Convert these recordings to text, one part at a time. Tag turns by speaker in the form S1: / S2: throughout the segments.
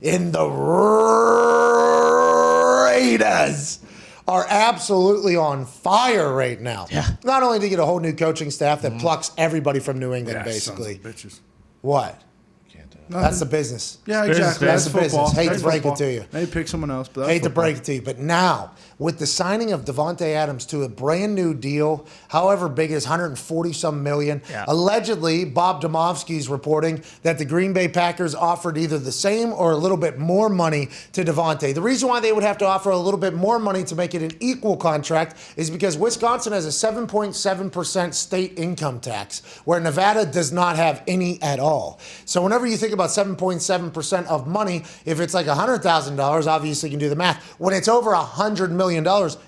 S1: in the Raiders are absolutely on fire right now.
S2: Yeah.
S1: Not only to get a whole new coaching staff that plucks everybody from New England, basically.
S3: Sons of bitches.
S1: What?
S3: Nothing.
S1: That's the business.
S3: Yeah, exactly.
S1: That's the
S3: football.
S1: business. Hate to
S3: That's
S1: break
S3: football.
S1: it to you.
S3: Maybe pick someone else, but that's
S1: Hate to
S3: football.
S1: break it to you, but now with the signing of Davante Adams to a brand new deal, however big it is, 140-some million.
S2: Yeah.
S1: Allegedly, Bob Domofsky's reporting that the Green Bay Packers offered either the same or a little bit more money to Davante. The reason why they would have to offer a little bit more money to make it an equal contract is because Wisconsin has a 7.7% state income tax, where Nevada does not have any at all. So whenever you think about 7.7% of money, if it's like $100,000, obviously you can do the math. When it's over $100 million,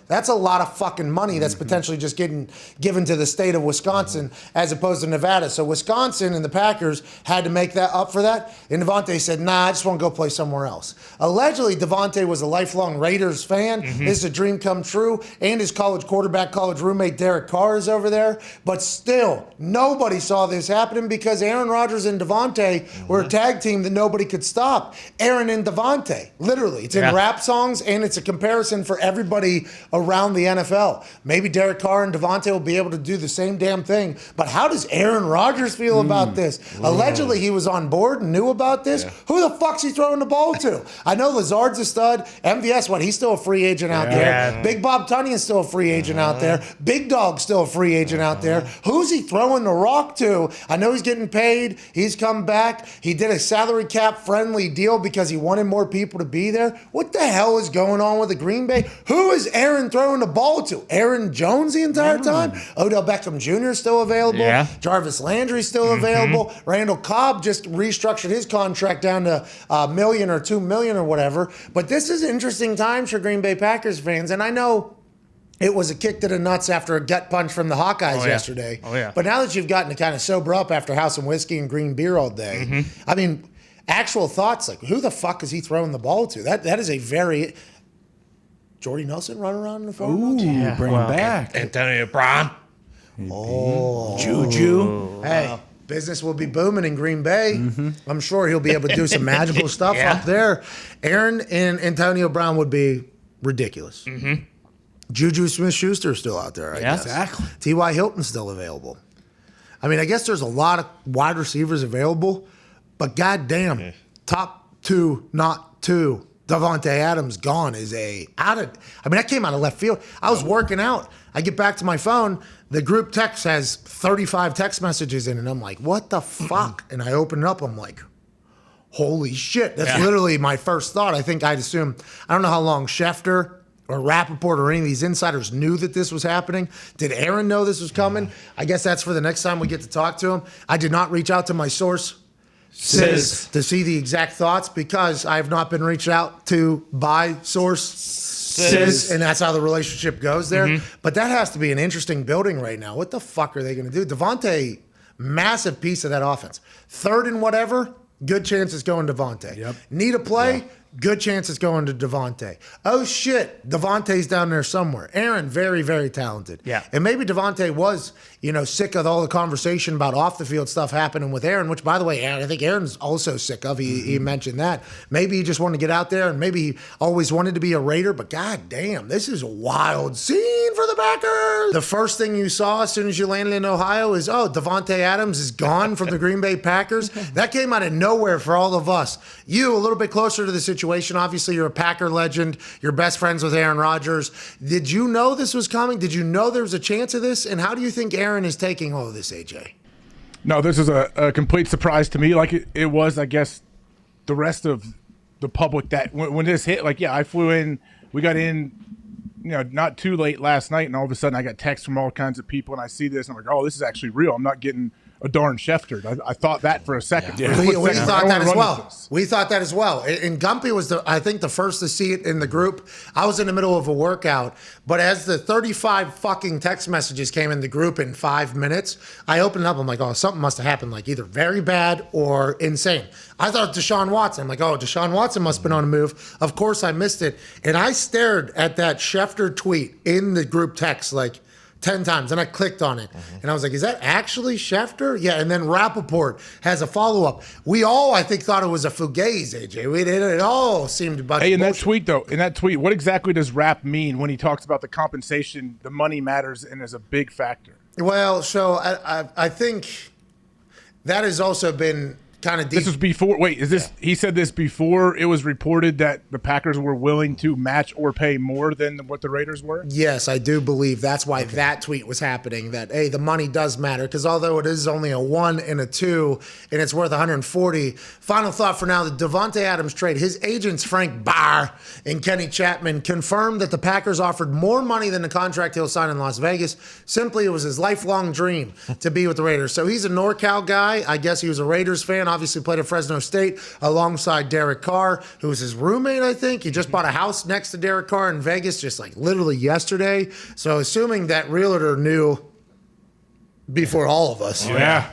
S1: that's a lot of fucking money that's potentially just getting given to the state of Wisconsin as opposed to Nevada. So Wisconsin and the Packers had to make that up for that. And Davante said, nah, I just want to go play somewhere else. Allegedly, Davante was a lifelong Raiders fan. This is a dream come true. And his college quarterback, college roommate Derek Carr is over there. But still, nobody saw this happening because Aaron Rodgers and Davante were a tag team that nobody could stop. Aaron and Davante, literally. It's in rap songs, and it's a comparison for everybody around the NFL. Maybe Derek Carr and Davante will be able to do the same damn thing. But how does Aaron Rodgers feel about this? Allegedly, he was on board and knew about this. Who the fuck's he throwing the ball to? I know Lazard's a stud. MVS, what? He's still a free agent out there. Big Bob Tunney's still a free agent out there. Big Dog's still a free agent out there. Who's he throwing the rock to? I know he's getting paid. He's come back. He did a salary cap friendly deal because he wanted more people to be there. What the hell is going on with the Green Bay? Who is Aaron throwing the ball to? Aaron Jones the entire time? Odell Beckham Jr. is still available. Jarvis Landry's still available. Randall Cobb just restructured his contract down to $1 million or $2 million or whatever. But this is interesting times for Green Bay Packers fans. And I know it was a kick to the nuts after a gut punch from the Hawkeyes yesterday. But now that you've gotten to kind of sober up after House and Whiskey and green beer all day, I mean, actual thoughts, like who the fuck is he throwing the ball to? That is a very... Jordy Nelson running around in the phone?
S3: Ooh, bring him back.
S2: Antonio Brown.
S1: Oh.
S3: Juju.
S1: Hey, business will be booming in Green Bay. I'm sure he'll be able to do some magical stuff up there. Aaron and Antonio Brown would be ridiculous. Juju Smith-Schuster is still out there, I guess.
S3: Exactly.
S1: T.Y. Hilton's still available. I mean, I guess there's a lot of wide receivers available, but goddamn, top two, not two. Davante Adams gone is that came out of left field. I was working out. I get back to my phone. The group text has 35 text messages in it. And I'm like, what the fuck? And I open it up. I'm like, holy shit. That's literally my first thought. I think I'd assume, I don't know how long Schefter or Rappaport or any of these insiders knew that this was happening. Did Aaron know this was coming? I guess that's for the next time we get to talk to him. I did not reach out to my source to see the exact thoughts because I have not been reached out to by source and that's how the relationship goes there. But that has to be an interesting building right now. What the fuck are they going to do? Davante, massive piece of that offense. Third and whatever, good chance it's going to Davante. Need a play? Good chance it's going to Davante. Oh, shit. Davante's down there somewhere. Aaron, very, very talented. And maybe Davante was, sick of all the conversation about off-the-field stuff happening with Aaron, which, by the way, I think Aaron's also sick of. He mentioned that. Maybe he just wanted to get out there, and maybe he always wanted to be a Raider, but god damn, this is a wild scene for the Packers. The first thing you saw as soon as you landed in Ohio is, Davante Adams is gone from the Green Bay Packers. That came out of nowhere for all of us. You, a little bit closer to the situation. Obviously, you're a Packer legend. You're best friends with Aaron Rodgers. Did you know this was coming? Did you know there was a chance of this? And how do you think Aaron is taking all of this, AJ?
S4: No, this is a complete surprise to me. Like it was, I guess, the rest of the public that when this hit, I flew in. We got in, not too late last night, and all of a sudden I got texts from all kinds of people, and I see this, and I'm like, oh, this is actually real. I'm not getting a darn Schefter. I thought that for a second.
S1: We thought that as well. We thought that as well. And Gumpy was, I think, the first to see it in the group. I was in the middle of a workout, but as the 35 fucking text messages came in the group in 5 minutes, I opened it up. I'm like, oh, something must have happened, like either very bad or insane. I thought Deshaun Watson. I'm like, oh, Deshaun Watson must have been on a move. Of course, I missed it. And I stared at that Schefter tweet in the group text like 10 times. And I clicked on it. And I was like, is that actually Schefter? Yeah. And then Rappaport has a follow-up. We all, I think, thought it was a fugazi, AJ. It all seemed a bunch
S4: Hey,
S1: of
S4: in
S1: bullshit.
S4: that tweet, what exactly does Rapp mean when he talks about the compensation, the money matters and is a big factor?
S1: Well, so I think that has also been kind of deep.
S4: This was before. Wait, is this? He said this before it was reported that the Packers were willing to match or pay more than what the Raiders were.
S1: Yes, I do believe that's why that tweet was happening. That hey, the money does matter because although it is only a 1 and a 2 and it's worth 140. Final thought for now: the Davante Adams trade. His agents Frank Barr and Kenny Chapman confirmed that the Packers offered more money than the contract he'll sign in Las Vegas. Simply, it was his lifelong dream to be with the Raiders. So he's a NorCal guy. I guess he was a Raiders fan. Obviously played at Fresno State alongside Derek Carr, who was his roommate, I think. He just bought a house next to Derek Carr in Vegas just like literally yesterday. So assuming that realtor knew before all of us.
S4: Yeah.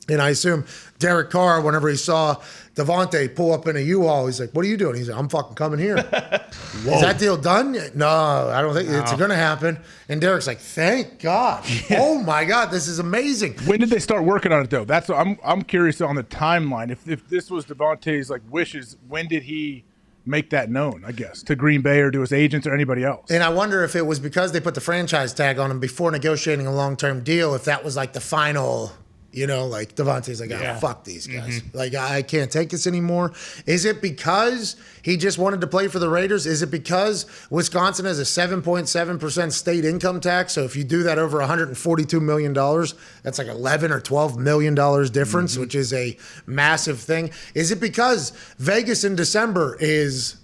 S1: And I assume Derek Carr, whenever he saw Davante pull up in a U-Haul, he's like, what are you doing? He's like, I'm fucking coming here. Is that deal done? No, I don't think it's going to happen. And Derek's like, thank God. Oh, my God, this is amazing.
S4: When did they start working on it, though? That's what I'm curious on the timeline. If this was Davante's like wishes, when did he make that known, I guess, to Green Bay or to his agents or anybody else?
S1: And I wonder if it was because they put the franchise tag on him before negotiating a long-term deal, if that was like the final... You know, like Davante's like, fuck these guys. Like, I can't take this anymore. Is it because he just wanted to play for the Raiders? Is it because Wisconsin has a 7.7% state income tax? So if you do that over $142 million, that's like $11 or $12 million difference, which is a massive thing. Is it because Vegas in December is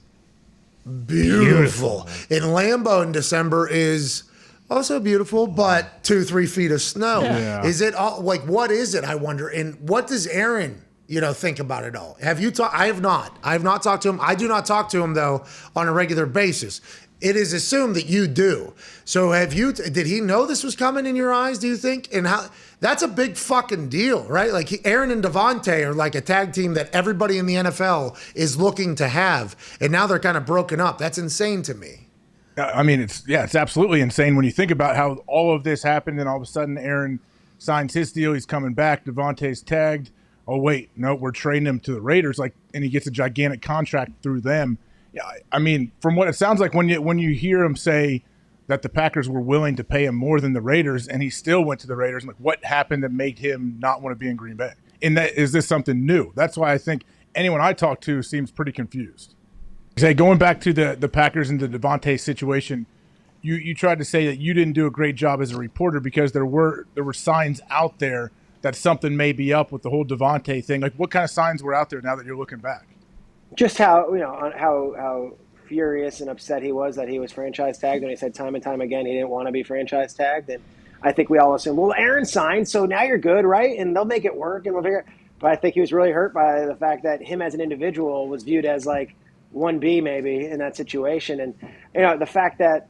S1: beautiful. And Lambeau in December is... also beautiful, but 2-3 feet of snow.
S4: Yeah.
S1: Is it all like what is it? I wonder. And what does Aaron, think about it all? Have you talked? I have not. I have not talked to him. I do not talk to him though on a regular basis. It is assumed that you do. So have you? Did he know this was coming in your eyes? Do you think? And how? That's a big fucking deal, right? Like Aaron and Davante are like a tag team that everybody in the NFL is looking to have, and now they're kind of broken up. That's insane to me.
S4: I mean, it's absolutely insane when you think about how all of this happened and all of a sudden Aaron signs his deal. He's coming back. Davante's tagged. Oh, wait, no, we're trading him to the Raiders. And he gets a gigantic contract through them. Yeah, I mean, from what it sounds like when you hear him say that the Packers were willing to pay him more than the Raiders and he still went to the Raiders, like what happened that made him not want to be in Green Bay? And is this something new? That's why I think anyone I talk to seems pretty confused. Say, going back to the Packers and the Davante situation, you tried to say that you didn't do a great job as a reporter because there were signs out there that something may be up with the whole Davante thing. Like, what kind of signs were out there now that you're looking back?
S2: Just how furious and upset he was that he was franchise tagged, and he said time and time again he didn't want to be franchise tagged. And I think we all assumed, well, Aaron signed, so now you're good, right? And they'll make it work, and we'll figure it. But I think he was really hurt by the fact that him as an individual was viewed as like 1B maybe in that situation. And the fact that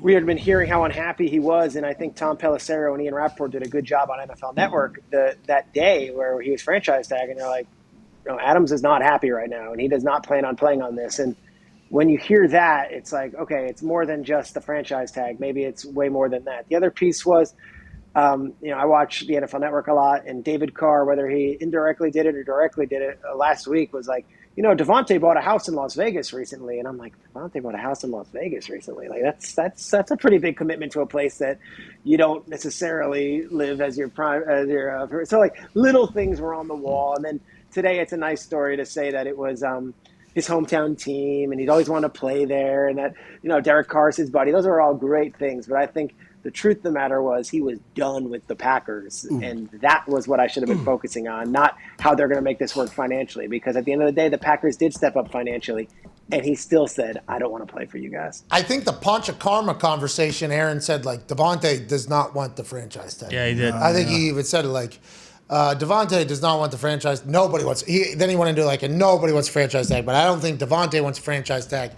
S2: we had been hearing how unhappy he was, and I think Tom Pelissero and Ian Rappaport did a good job on NFL Network that day where he was franchise tagged, and they're like, Adams is not happy right now and he does not plan on playing on this. And when you hear that, it's like, okay, it's more than just the franchise tag. Maybe it's way more than that. The other piece was, I watch the NFL Network a lot, and David Carr, whether he indirectly did it or directly did it last week, was like, Davante bought a house in Las Vegas recently, and I'm like, Davante bought a house in Las Vegas recently. Like that's a pretty big commitment to a place that you don't necessarily live as your prime. So like little things were on the wall, and then today it's a nice story to say that it was his hometown team, and he'd always want to play there, and that Derek Carr's his buddy. Those are all great things, but I think the truth of the matter was he was done with the Packers, and that was what I should have been focusing on, not how they're going to make this work financially, because at the end of the day, the Packers did step up financially, and he still said, I don't want to play for you guys.
S1: I think the Pancha Karma conversation, Aaron said, like, Davante does not want the franchise tag.
S5: Yeah, he did.
S1: I think he even said it, like, Davante does not want the franchise. Nobody wants. Then he went into like, and nobody wants a franchise tag, but I don't think Davante wants a franchise tag.